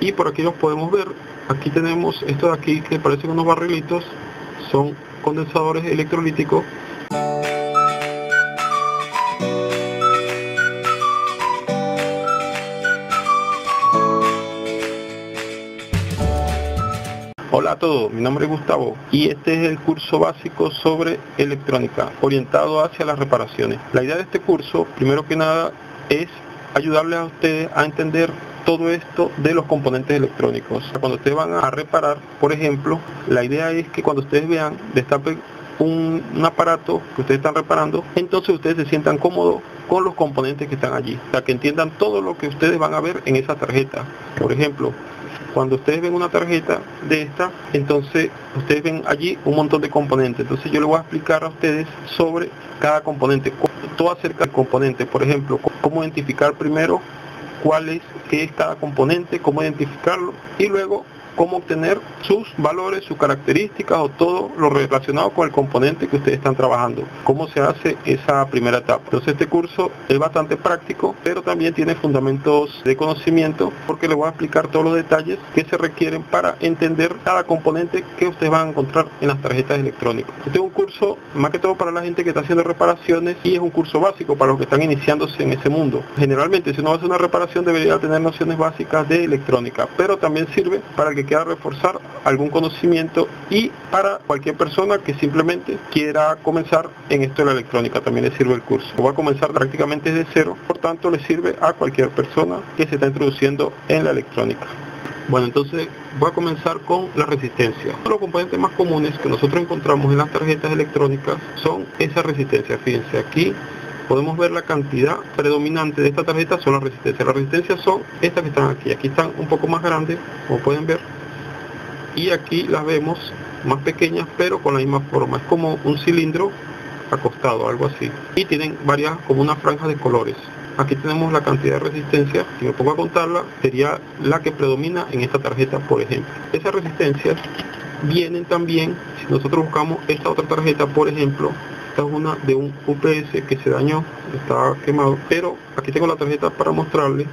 Y por aquí los podemos ver. Aquí tenemos esto de aquí que parecen unos barrilitos, son condensadores electrolíticos. Hola a todos, mi nombre es Gustavo y este es el curso básico sobre electrónica, orientado hacia las reparaciones. La idea de este curso, primero que nada, es ayudarles a ustedes a entender todo esto de los componentes electrónicos. Cuando ustedes van a reparar, por ejemplo, la idea es que cuando ustedes vean, destapen un aparato que ustedes están reparando, entonces ustedes se sientan cómodos con los componentes que están allí, o sea, que entiendan todo lo que ustedes van a ver en esa tarjeta. Por ejemplo, cuando ustedes ven una tarjeta de esta, entonces ustedes ven allí un montón de componentes. Entonces yo les voy a explicar a ustedes sobre cada componente, todo acerca del componente. Por ejemplo, cómo identificar primero qué es cada componente, cómo identificarlo, y luego cómo obtener sus valores, sus características o todo lo relacionado con el componente que ustedes están trabajando. Cómo se hace esa primera etapa. Entonces este curso es bastante práctico, pero también tiene fundamentos de conocimiento, porque les voy a explicar todos los detalles que se requieren para entender cada componente que ustedes van a encontrar en las tarjetas electrónicas. Este es un curso más que todo para la gente que está haciendo reparaciones, y es un curso básico para los que están iniciándose en ese mundo. Generalmente, si uno hace una reparación, debería tener nociones básicas de electrónica, pero también sirve para el que quiera reforzar algún conocimiento, y para cualquier persona que simplemente quiera comenzar en esto de la electrónica también le sirve el curso. Va a comenzar prácticamente desde cero, por tanto le sirve a cualquier persona que se está introduciendo en la electrónica. Bueno, entonces voy a comenzar con la resistencia. Uno de los componentes más comunes que nosotros encontramos en las tarjetas electrónicas son esas resistencias. Fíjense, aquí podemos ver la cantidad predominante de esta tarjeta son las resistencias. Las resistencias son estas que están aquí. Aquí están un poco más grandes, como pueden ver, y aquí las vemos más pequeñas, pero con la misma forma. Es como un cilindro acostado, algo así, y tienen varias, como una franja de colores. Aquí tenemos la cantidad de resistencia. Si me pongo a contarla, sería la que predomina en esta tarjeta, por ejemplo. Esas resistencias vienen también, si nosotros buscamos esta otra tarjeta, por ejemplo, esta es una de un UPS que se dañó, está quemado, pero aquí tengo la tarjeta para mostrarles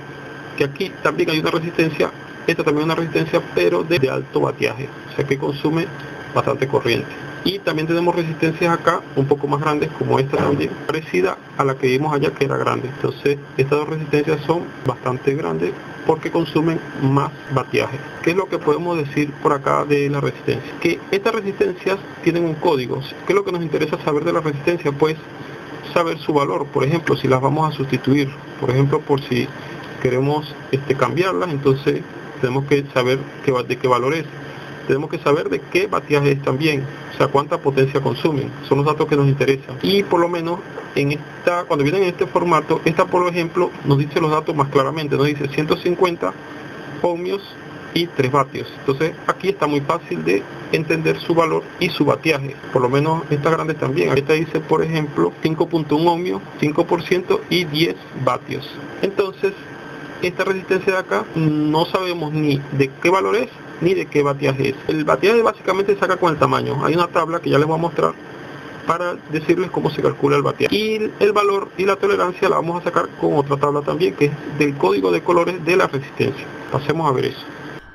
que aquí también hay una resistencia. Esta también es una resistencia, pero de alto bateaje, o sea que consume bastante corriente. Y también tenemos resistencias acá un poco más grandes, como esta también, parecida a la que vimos allá, que era grande. Entonces estas dos resistencias son bastante grandes porque consumen más bateaje. ¿Qué es lo que podemos decir por acá de la resistencia? Que estas resistencias tienen un código. ¿Qué es lo que nos interesa saber de la resistencia? Pues saber su valor. Por ejemplo, si las vamos a sustituir, por ejemplo, por si queremos cambiarlas, entonces tenemos que saber de qué valor es. Tenemos que saber de qué bateaje es también, o sea, cuánta potencia consumen. Son los datos que nos interesan. Y por lo menos cuando vienen en este formato, esta por ejemplo nos dice los datos más claramente. Nos dice 150 ohmios y 3 vatios. Entonces aquí está muy fácil de entender su valor y su bateaje. Por lo menos esta grande también. Esta dice, por ejemplo, 5.1 ohmios, 5% y 10 vatios. Entonces esta resistencia de acá no sabemos ni de qué valor es ni de qué bateaje es. El bateaje básicamente se saca con el tamaño. Hay una tabla que ya les voy a mostrar para decirles cómo se calcula el bateaje. Y el valor y la tolerancia la vamos a sacar con otra tabla también, que es del código de colores de la resistencia. Pasemos a ver eso.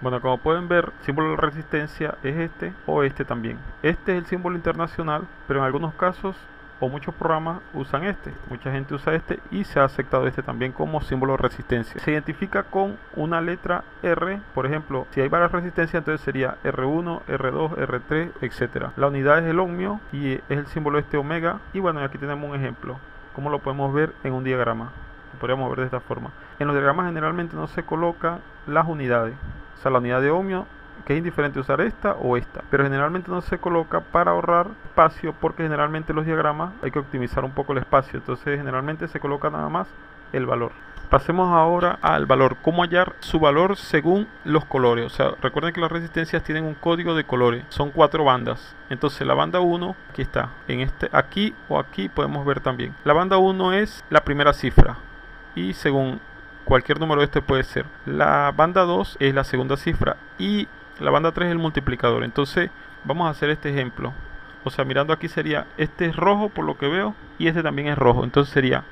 Bueno, como pueden ver, el símbolo de la resistencia es este o este también. Este es el símbolo internacional, pero en algunos casos o muchos programas usan este. Mucha gente usa este y se ha aceptado este también como símbolo de resistencia. Se identifica con una letra R. Por ejemplo, si hay varias resistencias, entonces sería R1, R2, R3, etcétera. La unidad es el ohmio y es el símbolo omega. Y bueno, aquí tenemos un ejemplo, como lo podemos ver en un diagrama. Lo podríamos ver de esta forma. En los diagramas generalmente no se colocan las unidades, o sea, la unidad de ohmio, que es indiferente usar esta o esta, pero generalmente no se coloca para ahorrar espacio, porque generalmente los diagramas hay que optimizar un poco el espacio. Entonces generalmente se coloca nada más el valor. Pasemos ahora al valor. ¿Cómo hallar su valor según los colores? O sea, recuerden que las resistencias tienen un código de colores. Son 4 bandas. Entonces la banda 1, aquí está. Aquí o aquí podemos ver también. La banda 1 es la primera cifra. Y según cualquier número puede ser. La banda 2 es la segunda cifra. Y la banda 3 es el multiplicador. Entonces vamos a hacer este ejemplo. O sea, mirando aquí sería, este es rojo por lo que veo, y este también es rojo. Entonces sería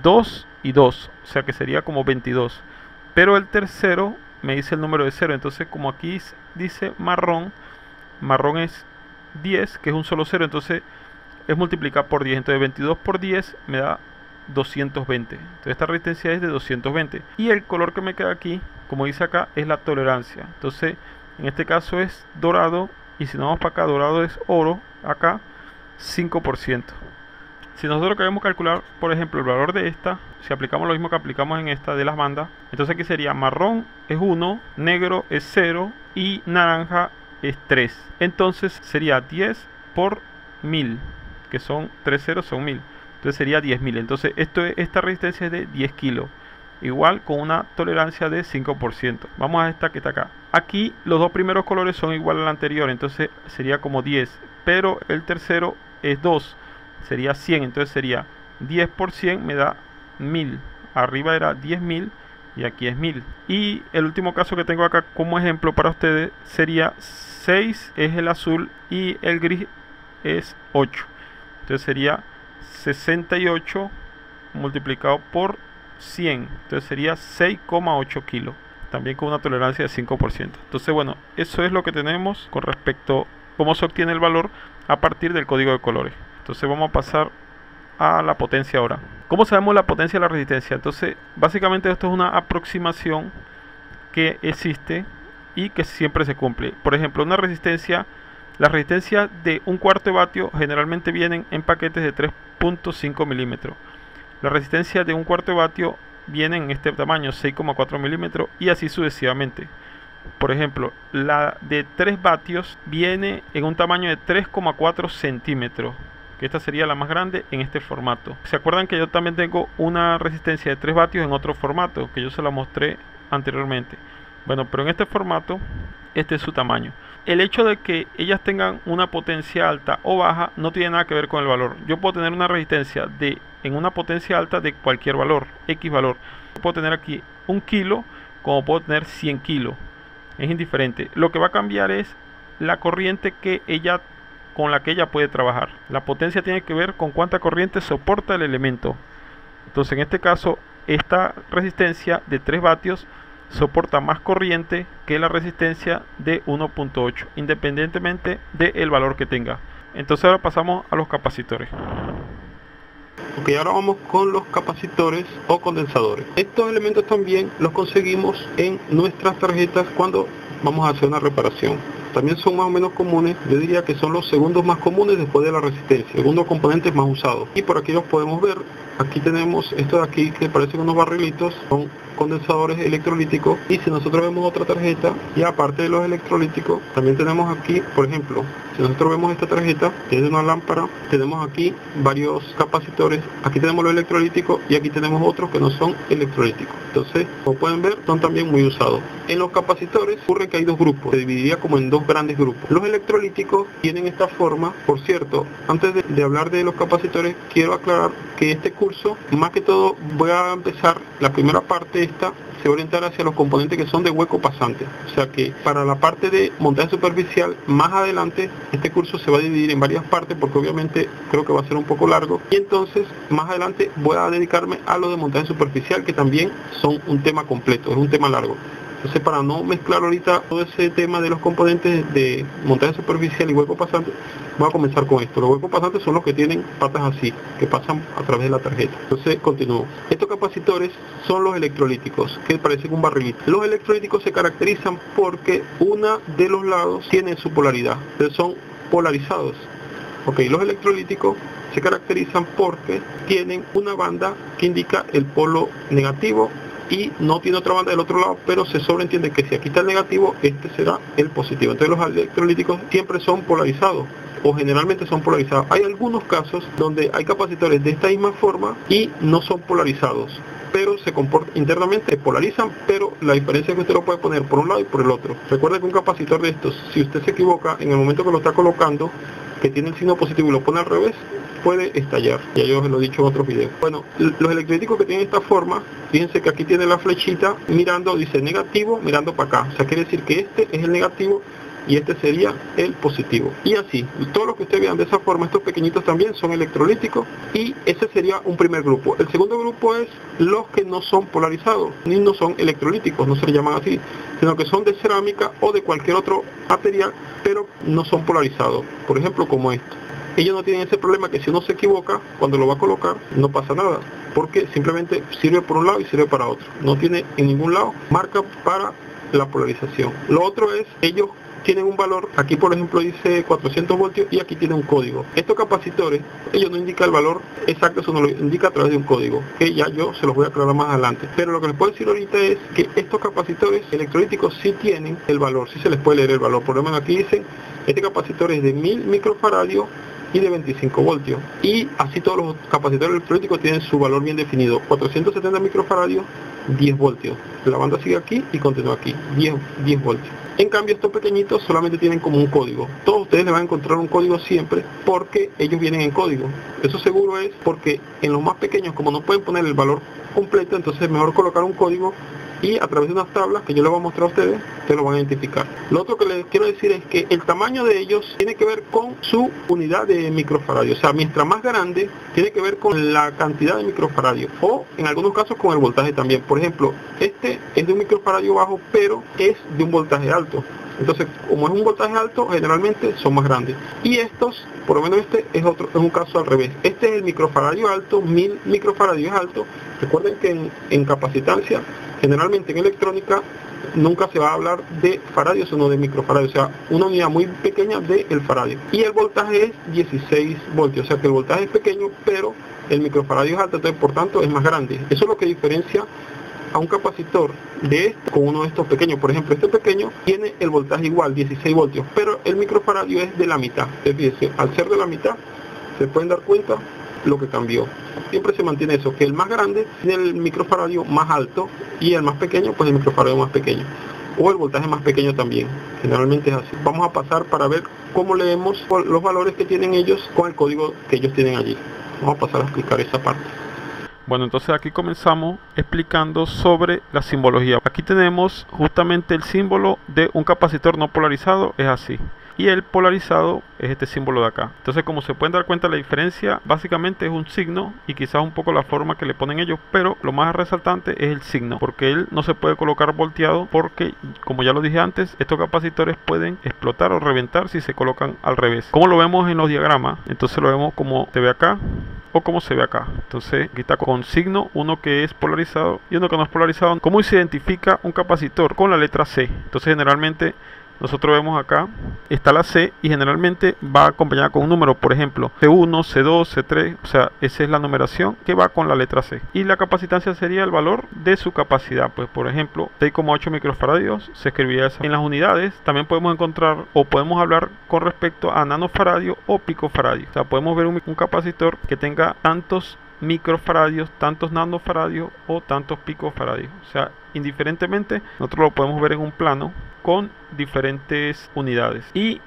2 y 2, o sea que sería como 22. Pero el tercero me dice el número de 0. Entonces como aquí dice marrón, marrón es 10, que es un solo 0, entonces es multiplicar por 10. Entonces 22 por 10 me da 220. Entonces esta resistencia es de 220. Y el color que me queda aquí, como dice acá, es la tolerancia. Entonces en este caso es dorado, y si nos vamos para acá, dorado es oro, acá 5%. Si nosotros queremos calcular, por ejemplo, el valor de esta, si aplicamos lo mismo que aplicamos en esta de las bandas, entonces aquí sería marrón es 1, negro es 0 y naranja es 3. Entonces sería 10 por 1000, que son 3 ceros, son 1000. Entonces sería 10.000. Entonces esta resistencia es de 10 kilos. Igual con una tolerancia de 5%. Vamos a esta que está acá. Aquí los dos primeros colores son igual al anterior, entonces sería como 10. Pero el tercero es 2, sería 100. Entonces sería 10 por 100 me da 1000. Arriba era 10.000 y aquí es 1000. Y el último caso que tengo acá como ejemplo para ustedes sería 6 es el azul y el gris es 8. Entonces sería 68 multiplicado por 100. Entonces sería 6,8 kilos. También con una tolerancia de 5%. Entonces bueno, eso es lo que tenemos con respecto a cómo se obtiene el valor a partir del código de colores. Entonces vamos a pasar a la potencia ahora. ¿Cómo sabemos la potencia de la resistencia? Entonces básicamente esto es una aproximación que existe y que siempre se cumple. Por ejemplo, una resistencia, las resistencias de un cuarto de vatio generalmente vienen en paquetes de 3.5 milímetros. La resistencia de un cuarto de vatio viene en este tamaño, 6,4 milímetros, y así sucesivamente. Por ejemplo, la de 3 vatios viene en un tamaño de 3,4 centímetros, que esta sería la más grande en este formato. ¿Se acuerdan que yo también tengo una resistencia de 3 vatios en otro formato, que yo se la mostré anteriormente? Bueno, pero en este formato, este es su tamaño. El hecho de que ellas tengan una potencia alta o baja no tiene nada que ver con el valor. Yo puedo tener una resistencia en una potencia alta de cualquier valor, X valor. Puedo tener aquí 1 kilo como puedo tener 100 kilos. Es indiferente. Lo que va a cambiar es la corriente con la que ella puede trabajar. La potencia tiene que ver con cuánta corriente soporta el elemento. Entonces en este caso, esta resistencia de 3 vatios soporta más corriente que la resistencia de 1.8, independientemente del valor que tenga. Entonces ahora pasamos a los capacitores. Ok, ahora vamos con los capacitores o condensadores. Estos elementos también los conseguimos en nuestras tarjetas cuando vamos a hacer una reparación. También son más o menos comunes, yo diría que son los segundos más comunes después de la resistencia, segundos componentes más usados. Y por aquí los podemos ver. Aquí tenemos esto de aquí que parecen unos barrilitos, son condensadores electrolíticos. Y si nosotros vemos otra tarjeta, y aparte de los electrolíticos, también tenemos aquí, por ejemplo, si nosotros vemos esta tarjeta, que es de una lámpara, tenemos aquí varios capacitores. Aquí tenemos los electrolíticos y aquí tenemos otros que no son electrolíticos. Entonces, como pueden ver, son también muy usados. En los capacitores ocurre que hay dos grupos, se dividiría como en dos grandes grupos. Los electrolíticos tienen esta forma. Por cierto, antes de hablar de los capacitores, quiero aclarar que este curso, más que todo, voy a empezar la primera parte esta, se va a orientar hacia los componentes que son de hueco pasante. O sea que para la parte de montaje superficial, más adelante, este curso se va a dividir en varias partes porque obviamente creo que va a ser un poco largo. Y entonces, más adelante voy a dedicarme a lo de montaje superficial, que también son un tema completo, es un tema largo. Entonces, para no mezclar ahorita todo ese tema de los componentes de montaje superficial y hueco pasante, voy a comenzar con esto. Los huecos pasantes son los que tienen patas así, que pasan a través de la tarjeta. Entonces, continúo. Estos capacitores son los electrolíticos, que parecen un barrilito. Los electrolíticos se caracterizan porque una de los lados tiene su polaridad. Entonces, son polarizados. Ok, los electrolíticos se caracterizan porque tienen una banda que indica el polo negativo y no tiene otra banda del otro lado, pero se sobreentiende que si aquí está el negativo, este será el positivo. Entonces los electrolíticos siempre son polarizados, o generalmente son polarizados. Hay algunos casos donde hay capacitores de esta misma forma y no son polarizados, pero se comportan internamente, se polarizan, pero la diferencia es que usted lo puede poner por un lado y por el otro. Recuerde que un capacitor de estos, si usted se equivoca en el momento que lo está colocando, que tiene el signo positivo y lo pone al revés, puede estallar. Ya yo se lo he dicho en otros videos. Bueno, los electrolíticos que tienen esta forma, fíjense que aquí tiene la flechita mirando, dice negativo, mirando para acá. O sea, quiere decir que este es el negativo y este sería el positivo. Y así, todo lo que ustedes vean de esa forma, estos pequeñitos también son electrolíticos, y ese sería un primer grupo. El segundo grupo es los que no son polarizados, ni no son electrolíticos, no se le llaman así, sino que son de cerámica o de cualquier otro material, pero no son polarizados. Por ejemplo, como esto. Ellos no tienen ese problema que si uno se equivoca, cuando lo va a colocar, no pasa nada, porque simplemente sirve por un lado y sirve para otro. No tiene en ningún lado marca para la polarización. Lo otro es, ellos tienen un valor, aquí por ejemplo dice 400 voltios y aquí tiene un código. Estos capacitores, ellos no indican el valor exacto, eso nos lo indica a través de un código, que ya yo se los voy a aclarar más adelante. Pero lo que les puedo decir ahorita es que estos capacitores electrolíticos sí tienen el valor, sí se les puede leer el valor. Por lo menos aquí dicen, este capacitor es de 1000 microfaradios y de 25 voltios. Y así todos los capacitores electrolíticos tienen su valor bien definido. 470 microfaradios, 10 voltios. La banda sigue aquí y continúa aquí, 10 voltios. En cambio estos pequeñitos solamente tienen como un código. Todos ustedes le van a encontrar un código siempre porque ellos vienen en código. Eso seguro es porque en los más pequeños, como no pueden poner el valor completo, entonces es mejor colocar un código y a través de unas tablas que yo les voy a mostrar a ustedes, ustedes lo van a identificar. Lo otro que les quiero decir es que el tamaño de ellos tiene que ver con su unidad de microfaradio. O sea, mientras más grande, tiene que ver con la cantidad de microfaradio. O en algunos casos con el voltaje también. Por ejemplo, este es de un microfaradio bajo, pero es de un voltaje alto. Entonces, como es un voltaje alto, generalmente son más grandes. Y estos, por lo menos este es un caso al revés. Este es el microfaradio alto, 1000 microfaradios alto. Recuerden que en capacitancia, generalmente en electrónica, nunca se va a hablar de faradios, sino de microfaradios. O sea, una unidad muy pequeña del faradio. Y el voltaje es 16 voltios. O sea que el voltaje es pequeño, pero el microfaradio es alto, entonces por tanto es más grande. Eso es lo que diferencia a un capacitor de este con uno de estos pequeños. Por ejemplo, este pequeño tiene el voltaje igual, 16 voltios, pero el microfaradio es de la mitad. Es decir, al ser de la mitad, se pueden dar cuenta lo que cambió. Siempre se mantiene eso, que el más grande tiene el microfaradio más alto y el más pequeño, pues el microfaradio más pequeño. O el voltaje más pequeño también. Generalmente es así. Vamos a pasar para ver cómo leemos los valores que tienen ellos con el código que ellos tienen allí. Vamos a pasar a explicar esa parte. Bueno, entonces aquí comenzamos explicando sobre la simbología. Aquí tenemos justamente el símbolo de un capacitor no polarizado, es así. Y el polarizado es este símbolo de acá. Entonces, como se pueden dar cuenta, la diferencia básicamente es un signo y quizás un poco la forma que le ponen ellos, pero lo más resaltante es el signo, porque él no se puede colocar volteado porque, como ya lo dije antes, estos capacitores pueden explotar o reventar si se colocan al revés. Como lo vemos en los diagramas, entonces lo vemos como se ve acá o como se ve acá. Entonces aquí está con signo, uno que es polarizado y uno que no es polarizado. ¿Cómo se identifica un capacitor? Con la letra C. Entonces generalmente nosotros vemos acá, está la C y generalmente va acompañada con un número, por ejemplo, C1, C2, C3, o sea, esa es la numeración que va con la letra C. Y la capacitancia sería el valor de su capacidad, pues por ejemplo, 6,8 microfaradios, se escribiría eso. En las unidades también podemos encontrar o podemos hablar con respecto a nanofaradio o picofaradio. O sea, podemos ver un capacitor que tenga tantos microfaradios, tantos nanofaradios o tantos picofaradios. O sea, indiferentemente, nosotros lo podemos ver en un plano con diferentes unidades. Y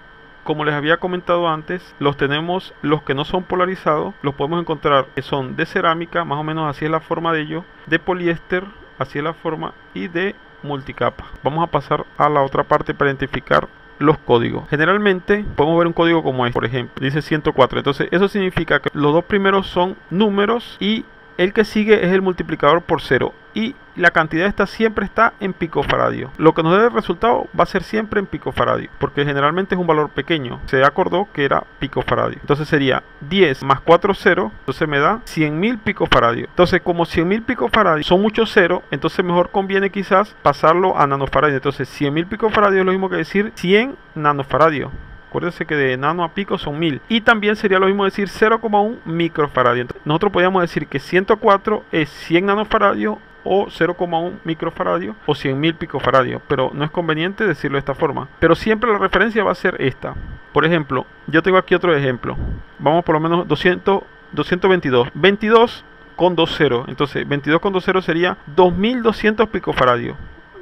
como les había comentado antes, los tenemos, los que no son polarizados, los podemos encontrar que son de cerámica, más o menos así es la forma de ellos, de poliéster, así es la forma, y de multicapa. Vamos a pasar a la otra parte para identificar los códigos. Generalmente podemos ver un código como este, por ejemplo, dice 104. Entonces eso significa que los dos primeros son números y el que sigue es el multiplicador por 0 y la cantidad esta siempre está en picofaradio. Lo que nos dé el resultado va a ser siempre en picofaradio, porque generalmente es un valor pequeño. Se acordó que era picofaradio. Entonces sería 10 más 4 ceros, entonces me da 100.000 picofaradios. Entonces como 100.000 picofaradios son muchos ceros, entonces mejor conviene quizás pasarlo a nanofaradios. Entonces 100.000 picofaradios es lo mismo que decir 100 nanofaradios. Acuérdense que de nano a pico son 1000. Y también sería lo mismo decir 0,1 microfaradio. Entonces, nosotros podríamos decir que 104 es 100 nanofaradios o 0,1 microfaradio o 100.000 picofaradios, pero no es conveniente decirlo de esta forma. Pero siempre la referencia va a ser esta. Por ejemplo, yo tengo aquí otro ejemplo. Vamos por lo menos 222. 22 con 2 ceros. Entonces 22 con 2 ceros sería 2200 picofaradios.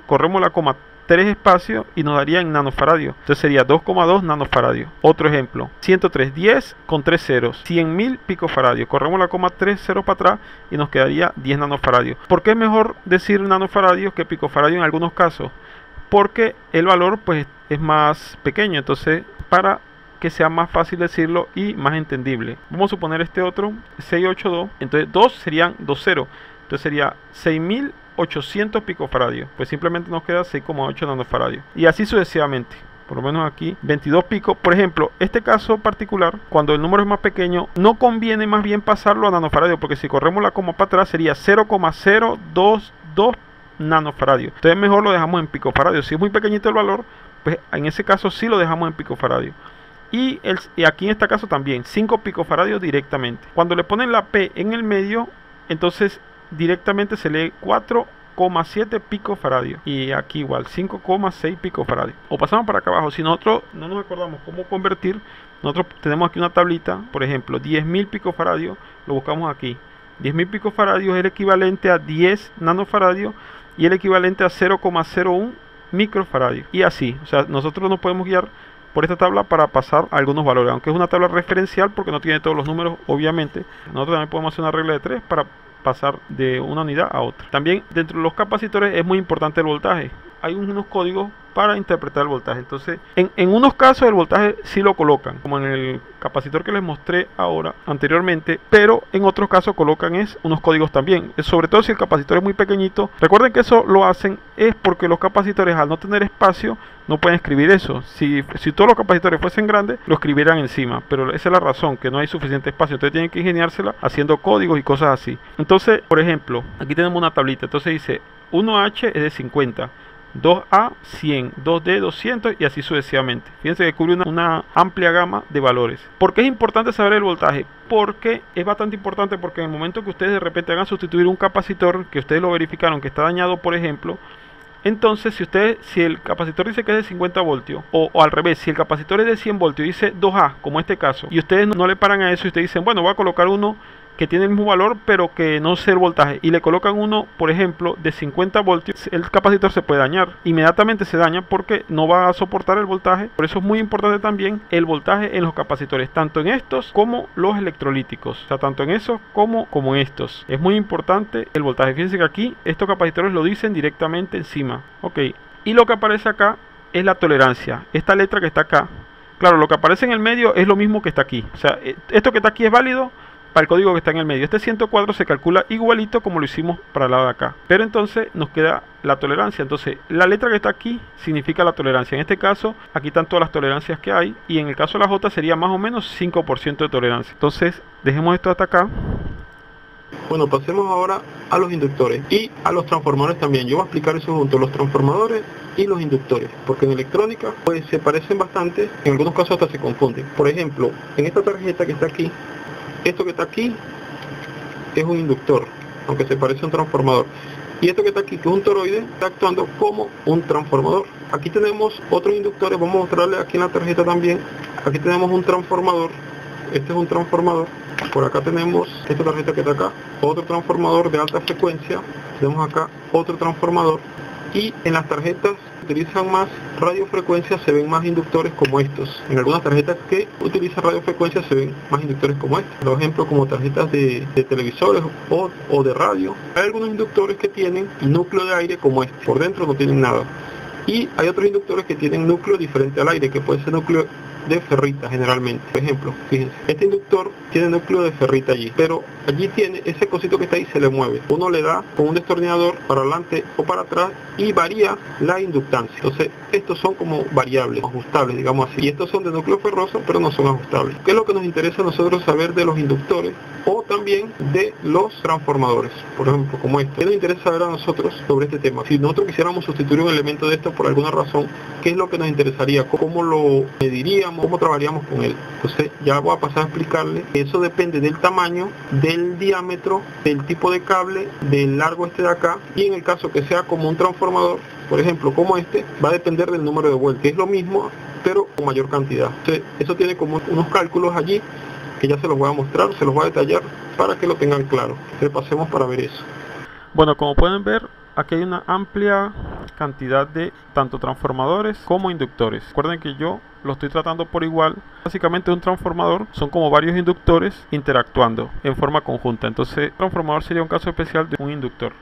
Corremos la coma 3 espacios y nos daría en nanofaradios. Entonces sería 2,2 nanofaradios. Otro ejemplo, 103, 10 con 3 ceros, 100.000 picofaradios. Corremos la coma 3 ceros para atrás y nos quedaría 10 nanofaradios. ¿Por qué es mejor decir nanofaradios que picofaradios en algunos casos? Porque el valor pues es más pequeño, entonces para que sea más fácil decirlo y más entendible, vamos a suponer este otro 682, entonces 2 serían 20, entonces sería 6800 picofaradios, pues simplemente nos queda 6,8 nanofaradios y así sucesivamente. Por lo menos aquí 22 picos. Por ejemplo, este caso particular, cuando el número es más pequeño, no conviene más bien pasarlo a nanofaradios, porque si corremos la coma para atrás sería 0,022 nanofaradios. Entonces mejor lo dejamos en picofaradios. Si es muy pequeñito el valor, pues en ese caso sí lo dejamos en picofaradios. Y aquí en este caso también 5 picofaradios directamente. Cuando le ponen la P en el medio, entonces directamente se lee 4,7 picofaradios, y aquí igual 5,6 picofaradios. O pasamos para acá abajo. Si nosotros no nos acordamos cómo convertir, nosotros tenemos aquí una tablita. Por ejemplo, 10.000 picofaradios, lo buscamos aquí. 10.000 picofaradios es el equivalente a 10 nanofaradios y el equivalente a 0,01 microfaradios, y así. O sea, nosotros nos podemos guiar por esta tabla para pasar algunos valores, aunque es una tabla referencial porque no tiene todos los números, obviamente. Nosotros también podemos hacer una regla de 3 para pasar de una unidad a otra. También dentro de los capacitores es muy importante el voltaje. Hay unos códigos para interpretar el voltaje. Entonces, en unos casos el voltaje sí lo colocan, como en el capacitor que les mostré ahora anteriormente, pero en otros casos colocan unos códigos también. Sobre todo si el capacitor es muy pequeñito. Recuerden que eso lo hacen es porque los capacitores, al no tener espacio, no pueden escribir eso. Si todos los capacitores fuesen grandes, lo escribieran encima, pero esa es la razón, que no hay suficiente espacio. Entonces tienen que ingeniársela haciendo códigos y cosas así. Entonces, por ejemplo, aquí tenemos una tablita. Entonces dice 1H es de 50, 2A 100, 2D 200 y así sucesivamente. Fíjense que cubre una amplia gama de valores. ¿Por qué es importante saber el voltaje? Porque es bastante importante, porque en el momento que ustedes de repente hagan sustituir un capacitor, que ustedes lo verificaron que está dañado, por ejemplo, entonces si el capacitor dice que es de 50 voltios, o al revés, si el capacitor es de 100 voltios y dice 2A, como este caso, y ustedes no le paran a eso y ustedes dicen, bueno, voy a colocar uno que tiene el mismo valor pero que no sé el voltaje, y le colocan uno, por ejemplo, de 50 voltios, el capacitor se puede dañar, inmediatamente se daña porque no va a soportar el voltaje. Por eso es muy importante también el voltaje en los capacitores, tanto en estos como los electrolíticos, o sea, tanto en esos como en estos. Es muy importante el voltaje. Fíjense que aquí estos capacitores lo dicen directamente encima. Ok, y lo que aparece acá es la tolerancia, esta letra que está acá. Claro, lo que aparece en el medio es lo mismo que está aquí, o sea, esto que está aquí es válido para el código que está en el medio. Este 104 se calcula igualito como lo hicimos para el lado de acá, pero entonces nos queda la tolerancia. Entonces la letra que está aquí significa la tolerancia. En este caso aquí están todas las tolerancias que hay, y en el caso de la J sería más o menos 5% de tolerancia. Entonces dejemos esto hasta acá. Bueno, pasemos ahora a los inductores y a los transformadores también. Yo voy a explicar eso junto, los transformadores y los inductores, porque en electrónica pues se parecen bastante, en algunos casos hasta se confunden. Por ejemplo, en esta tarjeta que está aquí, esto que está aquí es un inductor, aunque se parece a un transformador. Y esto que está aquí, que es un toroide, está actuando como un transformador. Aquí tenemos otros inductores, vamos a mostrarles aquí en la tarjeta también. Aquí tenemos un transformador, este es un transformador. Por acá tenemos esta tarjeta que está acá, otro transformador de alta frecuencia. Tenemos acá otro transformador. Y en las tarjetas que utilizan más radiofrecuencia se ven más inductores como estos. En algunas tarjetas que utilizan radiofrecuencia se ven más inductores como estos. Por ejemplo, como tarjetas de televisores o de radio. Hay algunos inductores que tienen núcleo de aire como este. Por dentro no tienen nada. Y hay otros inductores que tienen núcleo diferente al aire, que puede ser núcleo de ferrita generalmente. Por ejemplo, fíjense, este inductor tiene núcleo de ferrita allí, pero allí tiene ese cosito que está ahí, se le mueve. Uno le da con un destornillador para adelante o para atrás y varía la inductancia. Entonces estos son como variables, ajustables, digamos así, y estos son de núcleo ferroso pero no son ajustables. ¿Qué es lo que nos interesa a nosotros saber de los inductores o también de los transformadores? Por ejemplo, como esto. ¿Qué nos interesa saber a nosotros sobre este tema? Si nosotros quisiéramos sustituir un elemento de esto por alguna razón, ¿qué es lo que nos interesaría? ¿Cómo lo mediríamos? ¿Cómo trabajaríamos con él? Entonces ya voy a pasar a explicarle. Eso depende del tamaño, del diámetro, del tipo de cable, del largo este de acá, y en el caso que sea como un transformador, por ejemplo como este, va a depender del número de vueltas. Es lo mismo pero con mayor cantidad. Entonces eso tiene como unos cálculos allí que ya se los voy a mostrar, se los voy a detallar para que lo tengan claro. Repasemos para ver eso. Bueno, como pueden ver, aquí hay una amplia cantidad de tanto transformadores como inductores. Recuerden que yo lo estoy tratando por igual. Básicamente un transformador son como varios inductores interactuando en forma conjunta. Entonces, un transformador sería un caso especial de un inductor.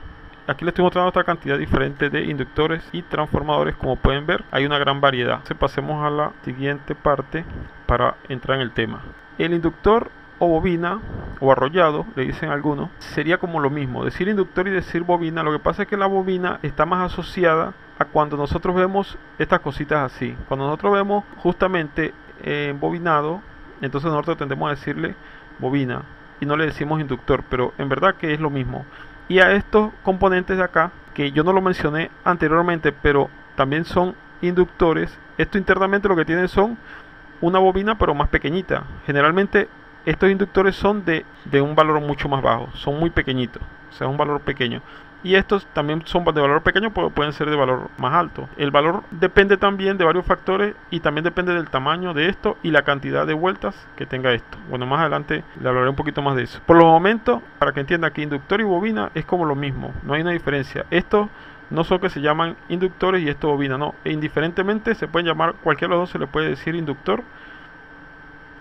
aquí les estoy mostrando otra cantidad diferente de inductores y transformadores. Como pueden ver, hay una gran variedad. Entonces pasemos a la siguiente parte para entrar en el tema. El inductor o bobina o arrollado, le dicen algunos, sería como lo mismo. Decir inductor y decir bobina, lo que pasa es que la bobina está más asociada a cuando nosotros vemos estas cositas así. Cuando nosotros vemos justamente bobinado, entonces nosotros tendemos a decirle bobina y no le decimos inductor, pero en verdad que es lo mismo. Y a estos componentes de acá, que yo no lo mencioné anteriormente, pero también son inductores, esto internamente lo que tienen son una bobina pero más pequeñita. Generalmente estos inductores son de un valor mucho más bajo, son muy pequeñitos, o sea, un valor pequeño. Y estos también son de valor pequeño, pero pueden ser de valor más alto. El valor depende también de varios factores y también depende del tamaño de esto y la cantidad de vueltas que tenga esto. Bueno, más adelante le hablaré un poquito más de eso. Por los momentos, para que entienda que inductor y bobina es como lo mismo, no hay una diferencia. Estos no son que se llaman inductores y esto bobina, no. E indiferentemente se pueden llamar, cualquiera de los dos se le puede decir inductor.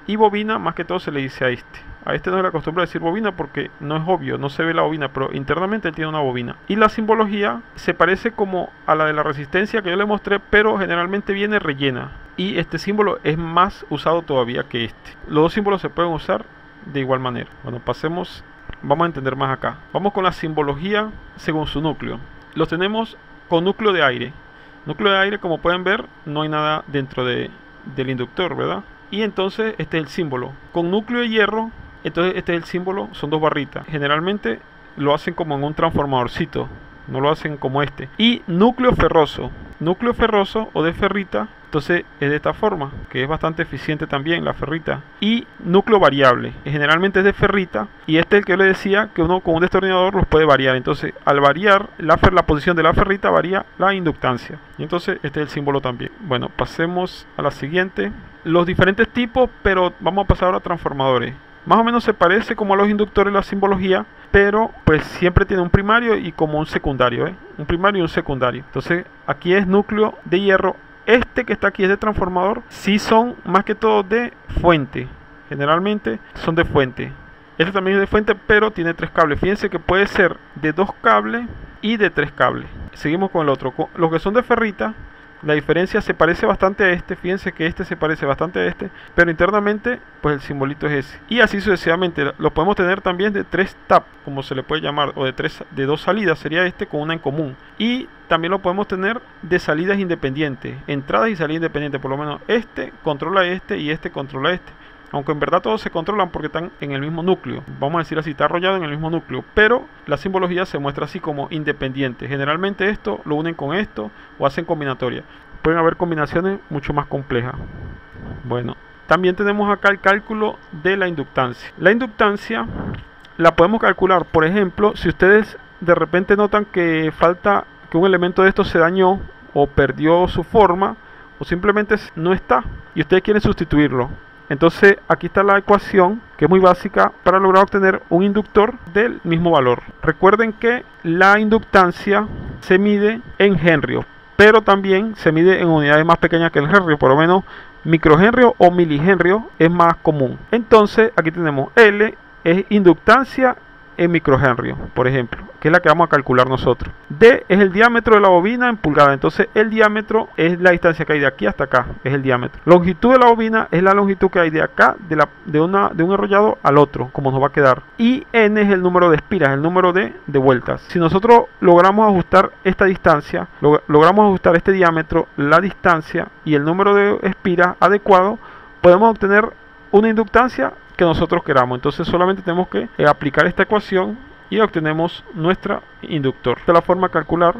Y bobina, más que todo se le dice a este. A este no se le acostumbra a decir bobina porque no es obvio, no se ve la bobina, pero internamente él tiene una bobina. Y la simbología se parece como a la de la resistencia que yo le mostré, pero generalmente viene rellena. Y este símbolo es más usado todavía que este. Los dos símbolos se pueden usar de igual manera. Bueno, pasemos, vamos a entender más acá. Vamos con la simbología según su núcleo. Los tenemos con núcleo de aire. Núcleo de aire, como pueden ver, no hay nada dentro del inductor, ¿verdad? Y entonces este es el símbolo. Con núcleo de hierro, entonces este es el símbolo, son dos barritas. Generalmente lo hacen como en un transformadorcito, no lo hacen como este. Y núcleo ferroso o de ferrita, entonces es de esta forma, que es bastante eficiente también la ferrita. Y núcleo variable, generalmente es de ferrita, y este es el que yo le decía que uno con un destornillador los puede variar. Entonces al variar la posición de la ferrita varía la inductancia. Y entonces este es el símbolo también. Bueno, pasemos a la siguiente. Los diferentes tipos, pero vamos a pasar ahora a transformadores. Más o menos se parece como a los inductores la simbología, pero pues siempre tiene un primario y como un secundario, un primario y un secundario. Entonces aquí es núcleo de hierro. Este que está aquí es de transformador. Sí son más que todo de fuente. Generalmente son de fuente. Este también es de fuente, pero tiene 3 cables. Fíjense que puede ser de 2 cables y de 3 cables. Seguimos con el otro. Los que son de ferrita, la diferencia se parece bastante a este. Fíjense que este se parece bastante a este, pero internamente pues el simbolito es ese. Y así sucesivamente. Lo podemos tener también de 3 tap, como se le puede llamar, o de 2 salidas, sería este con una en común. Y también lo podemos tener de salidas independientes, entradas y salidas independientes. Por lo menos este controla este y este controla este. Aunque en verdad todos se controlan porque están en el mismo núcleo. Vamos a decir así, está arrollado en el mismo núcleo. Pero la simbología se muestra así como independiente. Generalmente esto lo unen con esto o hacen combinatoria. Pueden haber combinaciones mucho más complejas. Bueno, también tenemos acá el cálculo de la inductancia. La inductancia la podemos calcular, por ejemplo, si ustedes de repente notan que falta, que un elemento de esto se dañó o perdió su forma o simplemente no está y ustedes quieren sustituirlo. Entonces aquí está la ecuación, que es muy básica, para lograr obtener un inductor del mismo valor. Recuerden que la inductancia se mide en henrios, pero también se mide en unidades más pequeñas que el henrio, por lo menos microhenrio o milihenrio es más común. Entonces aquí tenemos L es inductancia en microhenrio, por ejemplo, que es la que vamos a calcular nosotros. D es el diámetro de la bobina en pulgadas, entonces el diámetro es la distancia que hay de aquí hasta acá, es el diámetro. Longitud de la bobina es la longitud que hay de acá, de un enrollado al otro, como nos va a quedar. Y N es el número de espiras, el número de vueltas. Si nosotros logramos ajustar esta distancia, logramos ajustar este diámetro, la distancia y el número de espiras adecuado, podemos obtener una inductancia que nosotros queramos. Entonces solamente tenemos que aplicar esta ecuación y obtenemos nuestro inductor. Esta es la forma de calcular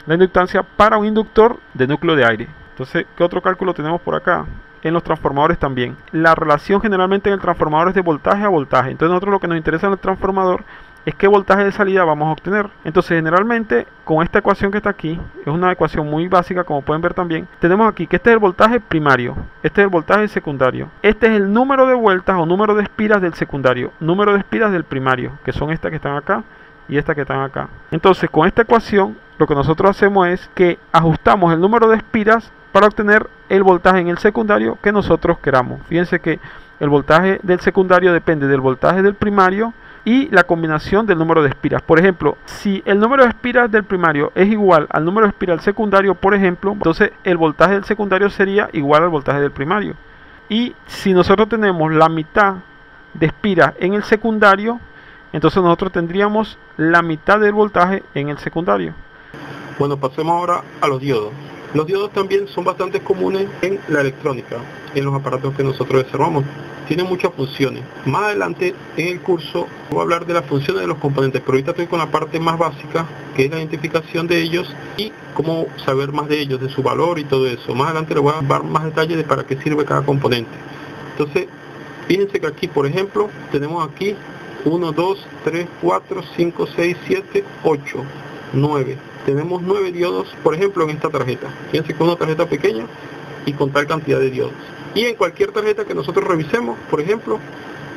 la inductancia para un inductor de núcleo de aire. Entonces, ¿qué otro cálculo tenemos por acá? En los transformadores también. La relación generalmente en el transformador es de voltaje a voltaje. Entonces nosotros lo que nos interesa en el transformador es qué voltaje de salida vamos a obtener. Entonces generalmente con esta ecuación que está aquí, es una ecuación muy básica como pueden ver también, tenemos aquí que este es el voltaje primario, este es el voltaje secundario, este es el número de vueltas o número de espiras del secundario, número de espiras del primario, que son estas que están acá y estas que están acá. Entonces con esta ecuación lo que nosotros hacemos es que ajustamos el número de espiras para obtener el voltaje en el secundario que nosotros queramos. Fíjense que el voltaje del secundario depende del voltaje del primario y la combinación del número de espiras. Por ejemplo, si el número de espiras del primario es igual al número de espiras del secundario, por ejemplo, entonces el voltaje del secundario sería igual al voltaje del primario. Y si nosotros tenemos la mitad de espiras en el secundario, entonces nosotros tendríamos la mitad del voltaje en el secundario. Bueno, pasemos ahora a los diodos. Los diodos también son bastante comunes en la electrónica, en los aparatos que nosotros observamos. Tienen muchas funciones. Más adelante en el curso voy a hablar de las funciones de los componentes, pero ahorita estoy con la parte más básica, que es la identificación de ellos y cómo saber más de ellos, de su valor y todo eso. Más adelante les voy a dar más detalles de para qué sirve cada componente. Entonces, fíjense que aquí, por ejemplo, tenemos aquí 1, 2, 3, 4, 5, 6, 7, 8, 9. Tenemos 9 diodos, por ejemplo, en esta tarjeta. Fíjense que es una tarjeta pequeña y con tal cantidad de diodos. Y en cualquier tarjeta que nosotros revisemos, por ejemplo,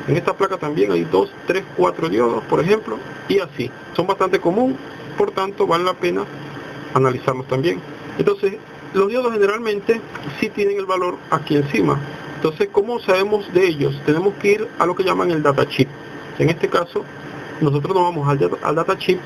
en esta placa también hay 2, 3, 4 diodos, por ejemplo, y así. Son bastante comunes, por tanto vale la pena analizarlos también. Entonces, los diodos generalmente sí tienen el valor aquí encima. Entonces, ¿cómo sabemos de ellos? Tenemos que ir a lo que llaman el datachip. En este caso, nosotros nos vamos al datachip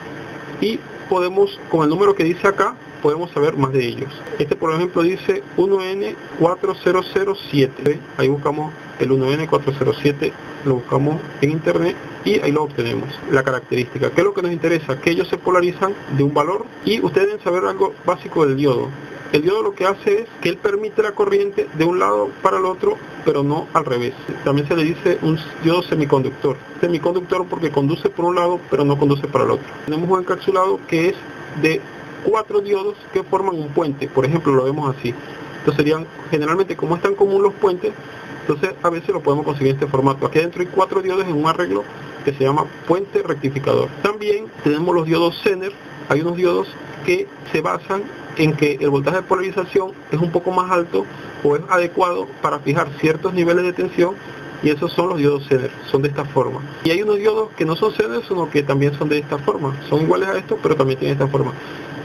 y podemos, con el número que dice acá, podemos saber más de ellos. Este, por ejemplo, dice 1N4007. Ahí buscamos el 1N407, lo buscamos en internet y ahí lo obtenemos. La característica, ¿qué es lo que nos interesa? Que ellos se polarizan de un valor y ustedes deben saber algo básico del diodo. El diodo lo que hace es que él permite la corriente de un lado para el otro, pero no al revés. También se le dice un diodo semiconductor. Semiconductor porque conduce por un lado, pero no conduce para el otro. Tenemos un encapsulado que es de 4 diodos que forman un puente. Por ejemplo, lo vemos así. Entonces serían, generalmente, como es tan común los puentes, entonces a veces lo podemos conseguir en este formato. Aquí adentro hay 4 diodos en un arreglo que se llama puente rectificador. También tenemos los diodos Zener. Hay unos diodos que se basan en que el voltaje de polarización es un poco más alto o es adecuado para fijar ciertos niveles de tensión, y esos son los diodos Zener, son de esta forma. Y hay unos diodos que no son Zener, sino que también son de esta forma, son iguales a estos, pero también tienen esta forma.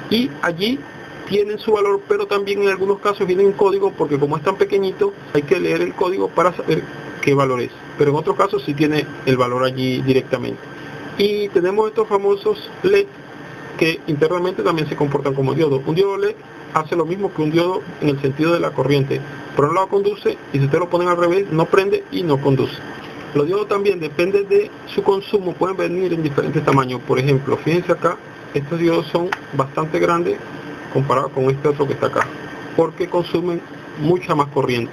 Y allí tienen su valor, pero también en algunos casos vienen en código, porque como es tan pequeñito, hay que leer el código para saber qué valor es. Pero en otros casos sí tiene el valor allí directamente. Y tenemos estos famosos LED, que internamente también se comportan como diodo. Un diodo LED hace lo mismo que un diodo en el sentido de la corriente. Por un lado conduce, y si ustedes lo ponen al revés, no prende y no conduce. Los diodos también, depende de su consumo, pueden venir en diferentes tamaños. Por ejemplo, fíjense acá, estos diodos son bastante grandes comparado con este otro que está acá, porque consumen mucha más corriente.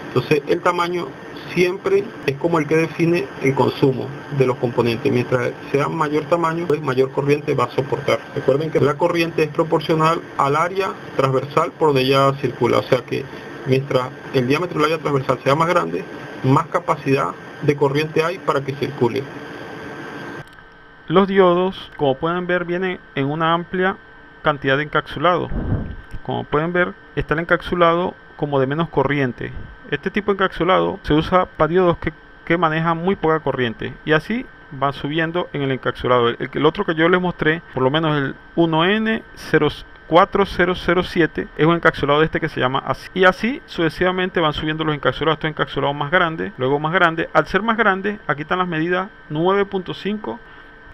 Entonces el tamaño siempre es como el que define el consumo de los componentes. Mientras sea mayor tamaño, pues mayor corriente va a soportar. Recuerden que la corriente es proporcional al área transversal por donde ella circula. O sea que mientras el diámetro del área transversal sea más grande, más capacidad de corriente hay para que circule. Los diodos, como pueden ver, vienen en una amplia cantidad de encapsulados. Como pueden ver, está el encapsulado como de menos corriente. Este tipo de encapsulado se usa para diodos que manejan muy poca corriente, y así van subiendo en el encapsulado. El otro que yo les mostré, por lo menos el 1N4007, es un encapsulado de este que se llama así. Y así sucesivamente van subiendo los encapsulados. Estos encapsulados más grandes, luego más grandes. Al ser más grandes, aquí están las medidas 9.5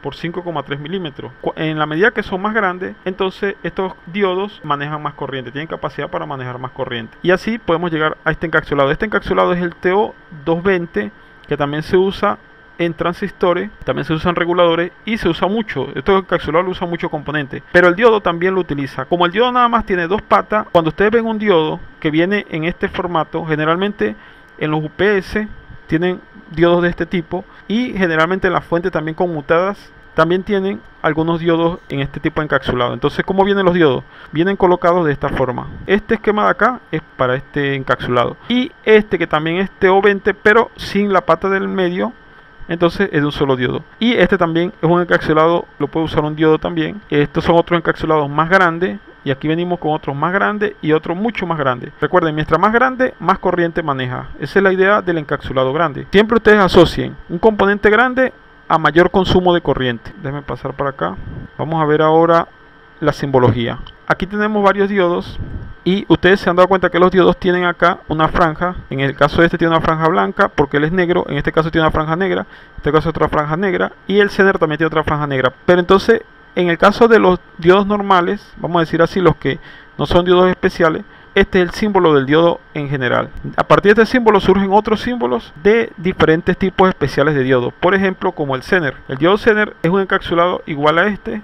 por 5,3 milímetros. En la medida que son más grandes, entonces estos diodos manejan más corriente, tienen capacidad para manejar más corriente, y así podemos llegar a este encapsulado. Este encapsulado es el TO220, que también se usa en transistores, también se usa en reguladores y se usa mucho. Estos encapsulados lo usan mucho componentes, pero el diodo también lo utiliza. Como el diodo nada más tiene 2 patas, cuando ustedes ven un diodo que viene en este formato, generalmente en los UPS tienen diodos de este tipo, y generalmente las fuentes también conmutadas también tienen algunos diodos en este tipo de encapsulado. Entonces, ¿cómo vienen los diodos? Vienen colocados de esta forma. Este esquema de acá es para este encapsulado, y este que también es TO20 pero sin la pata del medio, entonces es de un solo diodo. Y este también es un encapsulado, lo puede usar un diodo también. Estos son otros encapsulados más grandes, y aquí venimos con otros más grandes y otros mucho más grandes. Recuerden, mientras más grande, más corriente maneja. Esa es la idea del encapsulado grande. Siempre ustedes asocien un componente grande a mayor consumo de corriente. Déjenme pasar para acá. Vamos a ver ahora la simbología. Aquí tenemos varios diodos, y ustedes se han dado cuenta que los diodos tienen acá una franja. En el caso de este tiene una franja blanca porque él es negro, en este caso tiene una franja negra, en este caso otra franja negra, y el Zener también tiene otra franja negra. Pero entonces en el caso de los diodos normales, vamos a decir así, los que no son diodos especiales, este es el símbolo del diodo en general. A partir de este símbolo surgen otros símbolos de diferentes tipos especiales de diodo. Por ejemplo, como el Zener. El diodo Zener es un encapsulado igual a este.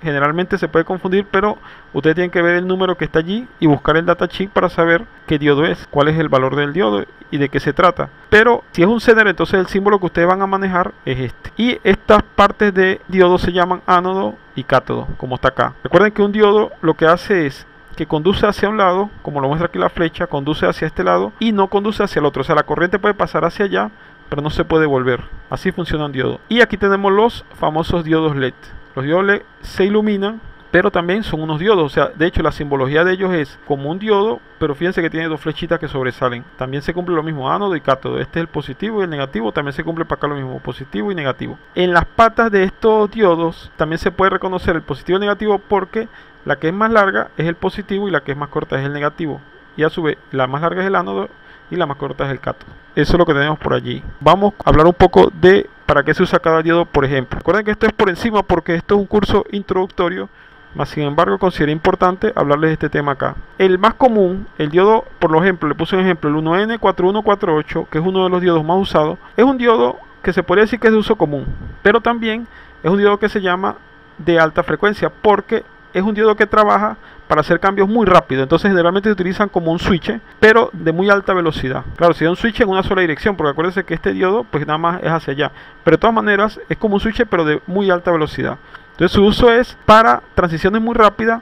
Generalmente se puede confundir, pero ustedes tienen que ver el número que está allí y buscar el datasheet para saber qué diodo es, cuál es el valor del diodo y de qué se trata. Pero si es un Zener, entonces el símbolo que ustedes van a manejar es este. Y estas partes de diodo se llaman ánodo y cátodo, como está acá. Recuerden que un diodo lo que hace es que conduce hacia un lado, como lo muestra aquí la flecha, conduce hacia este lado y no conduce hacia el otro. O sea, la corriente puede pasar hacia allá, pero no se puede volver. Así funciona un diodo. Y aquí tenemos los famosos diodos LED. Los diodos LED se iluminan, pero también son unos diodos. O sea, de hecho la simbología de ellos es como un diodo, pero fíjense que tiene dos flechitas que sobresalen. También se cumple lo mismo, ánodo y cátodo. Este es el positivo y el negativo. También se cumple para acá lo mismo, positivo y negativo. En las patas de estos diodos también se puede reconocer el positivo y el negativo, porque la que es más larga es el positivo y la que es más corta es el negativo. Y a su vez, la más larga es el ánodo y la más corta es el cátodo. Eso es lo que tenemos por allí. Vamos a hablar un poco de para qué se usa cada diodo, por ejemplo. Recuerden que esto es por encima porque esto es un curso introductorio, mas sin embargo considero importante hablarles de este tema acá. El más común, el diodo, por ejemplo, le puse un ejemplo, el 1N4148, que es uno de los diodos más usados, es un diodo que se podría decir que es de uso común, pero también es un diodo que se llama de alta frecuencia, porque es un diodo que trabaja para hacer cambios muy rápido. Entonces generalmente se utilizan como un switch, pero de muy alta velocidad. Claro, si es un switch en una sola dirección, porque acuérdense que este diodo pues nada más es hacia allá, pero de todas maneras es como un switch pero de muy alta velocidad. Entonces su uso es para transiciones muy rápidas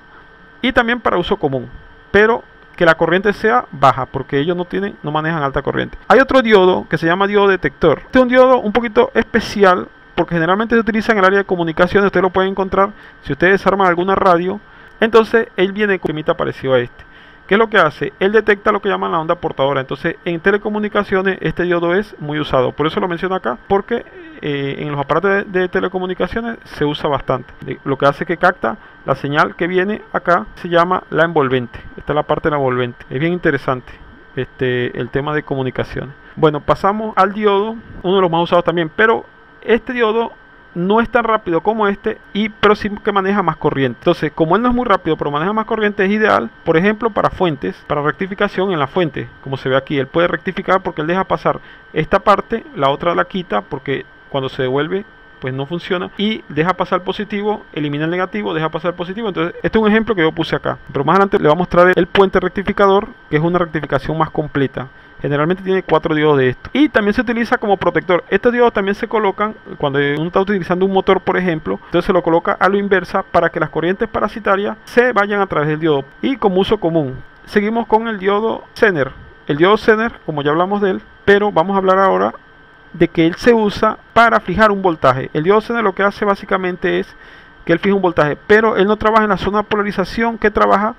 y también para uso común, pero que la corriente sea baja, porque ellos no manejan alta corriente. Hay otro diodo que se llama diodo detector. Este es un diodo un poquito especial, porque generalmente se utiliza en el área de comunicaciones. Ustedes lo pueden encontrar si ustedes desarman alguna radio. Entonces él viene con un esquemita parecido a este. ¿Qué es lo que hace? Él detecta lo que llaman la onda portadora. Entonces en telecomunicaciones este diodo es muy usado. Por eso lo menciono acá, porque en los aparatos de telecomunicaciones se usa bastante. Lo que hace es que capta la señal que viene acá, se llama la envolvente. Esta es la parte de la envolvente. Es bien interesante el tema de comunicaciones. Bueno, pasamos al diodo, uno de los más usados también, pero este diodo no es tan rápido como este, pero sí que maneja más corriente. Entonces, como él no es muy rápido, pero maneja más corriente, es ideal, por ejemplo, para fuentes, para rectificación en la fuente. Como se ve aquí, él puede rectificar porque él deja pasar esta parte, la otra la quita porque cuando se devuelve pues no funciona, y deja pasar el positivo, elimina el negativo, deja pasar el positivo. Entonces este es un ejemplo que yo puse acá, pero más adelante le voy a mostrar el puente rectificador, que es una rectificación más completa. Generalmente tiene 4 diodos de esto, y también se utiliza como protector. Estos diodos también se colocan cuando uno está utilizando un motor, por ejemplo. Entonces se lo coloca a lo inversa para que las corrientes parasitarias se vayan a través del diodo, y como uso común. Seguimos con el diodo Zener. El diodo Zener, como ya hablamos de él, pero vamos a hablar ahora de que él se usa para fijar un voltaje. El diodo Zener lo que hace básicamente es que él fija un voltaje, pero él no trabaja en la zona de polarización que trabaja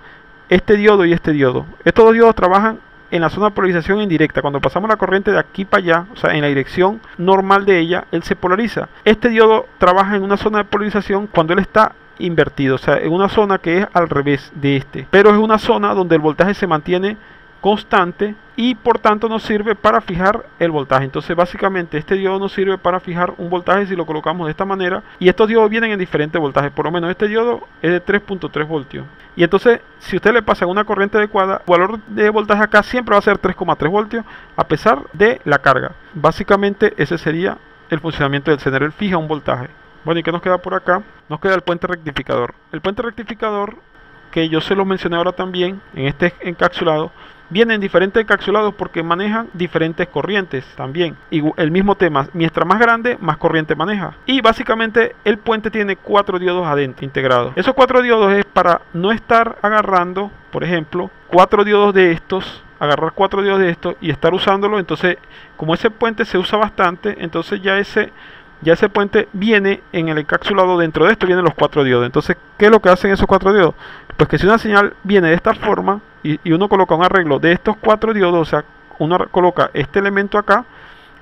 este diodo y este diodo. Estos dos diodos trabajan en la zona de polarización indirecta. Cuando pasamos la corriente de aquí para allá, o sea, en la dirección normal de ella, él se polariza. Este diodo trabaja en una zona de polarización cuando él está invertido, o sea, en una zona que es al revés de este, pero es una zona donde el voltaje se mantiene constante y por tanto nos sirve para fijar el voltaje. Entonces básicamente este diodo nos sirve para fijar un voltaje si lo colocamos de esta manera, y estos diodos vienen en diferentes voltajes. Por lo menos este diodo es de 3.3 voltios, y entonces si usted le pasa una corriente adecuada, el valor de voltaje acá siempre va a ser 3,3 voltios a pesar de la carga. Básicamente ese sería el funcionamiento del Zener, él fija un voltaje. Bueno, ¿y qué nos queda por acá? Nos queda el puente rectificador. El puente rectificador, que yo se lo mencioné ahora también en este encapsulado, vienen diferentes encapsulados porque manejan diferentes corrientes también. Y el mismo tema, mientras más grande, más corriente maneja. Y básicamente el puente tiene 4 diodos adentro integrados. Esos 4 diodos es para no estar agarrando, por ejemplo, 4 diodos de estos, agarrar 4 diodos de estos y estar usándolo. Entonces, como ese puente se usa bastante, entonces ya ese puente viene en el encapsulado. Dentro de esto vienen los 4 diodos. Entonces, ¿qué es lo que hacen esos 4 diodos? Pues que si una señal viene de esta forma y uno coloca un arreglo de estos 4 diodos, o sea, uno coloca este elemento acá,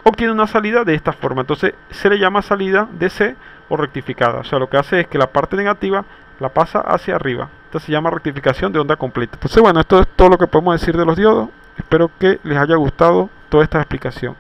obtiene una salida de esta forma. Entonces se le llama salida DC o rectificada. O sea, lo que hace es que la parte negativa la pasa hacia arriba. Esta se llama rectificación de onda completa. Entonces bueno, esto es todo lo que podemos decir de los diodos. Espero que les haya gustado toda esta explicación.